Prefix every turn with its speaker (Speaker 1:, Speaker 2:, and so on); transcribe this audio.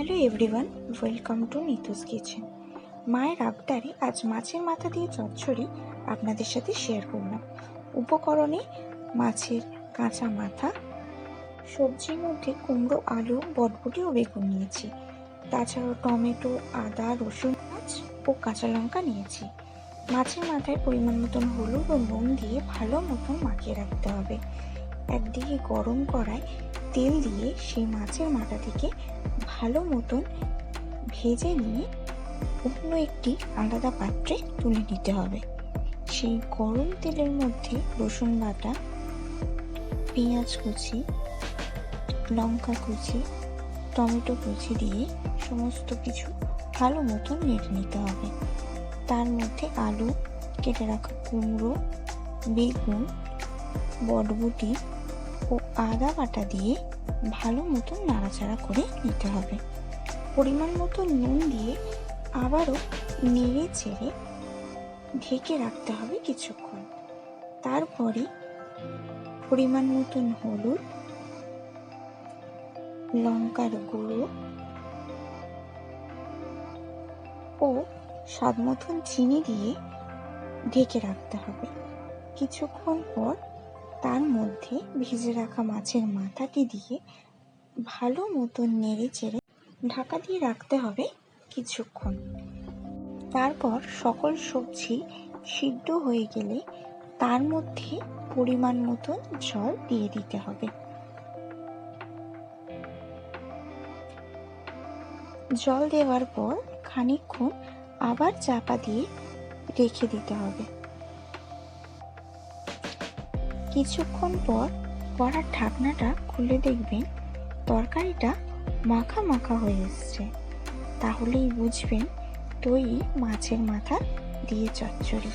Speaker 1: Hello everyone, welcome to Nitu's kitchen. মায়ের আবদারে আজ মাছের মাথা দিয়ে চচ্চড়ি আপনাদের সাথে শেয়ার করলাম। উপকরণে মাছের কাঁচা মাথা, সবজির মধ্যে কুমড়ো, আলু, বটবটি ও বেগুন নিয়েছি। তাছাড়াও টমেটো, আদা, রসুন, পেঁয়াজ ও কাঁচা লঙ্কা নিয়েছি। মাছের মাথায় পরিমাণ মতন হলুদ ও নুন দিয়ে ভালো মতন মাখিয়ে রাখতে হবে। একদিকে গরম কড়ায় তেল দিয়ে সেই মাছের মাথাটিকে ভালো মতন ভেজে নিয়ে অন্য একটি আলাদা পাত্রে তুলে নিতে হবে। সেই গরম তেলের মধ্যে রসুন বাটা, পেঁয়াজ কুচি, লঙ্কা কুচি, টমেটো কুচি দিয়ে সমস্ত কিছু ভালো মতন নেড়ে নিতে হবে। তার মধ্যে আলু, কেটে রাখা কুমড়ো, বেগুন, বটবটি ও আদা বাটা দিয়ে ভালো মতন নাড়াচাড়া করে নিতে হবে। পরিমাণ মতো নুন দিয়ে আবারও নেড়ে চেড়ে ঢেকে রাখতে হবে কিছুক্ষণ। তারপরে পরিমাণ মতন হলুদ, লঙ্কার গুঁড়ো ও স্বাদ মতন চিনি দিয়ে ঢেকে রাখতে হবে। কিছুক্ষণ পর তার মধ্যে ভেজে রাখা মাছের মাথাটি দিয়ে ভালো মতন নেড়ে চেড়ে ঢাকা দিয়ে রাখতে হবে কিছুক্ষণ। তারপর সকল সবজি সিদ্ধ হয়ে গেলে তার মধ্যে পরিমাণ মতন জল দিয়ে দিতে হবে। জল দেওয়ার পর খানিকক্ষণ আবার চাপা দিয়ে রেখে দিতে হবে। কিছুক্ষণ পর কড়ার ঢাকনাটা খুলে দেখবেন তরকারিটা মাখা মাখা হয়ে এসছে। তাহলেই বুঝবেন তৈরি মাছের মাথা দিয়ে চচ্চড়ি।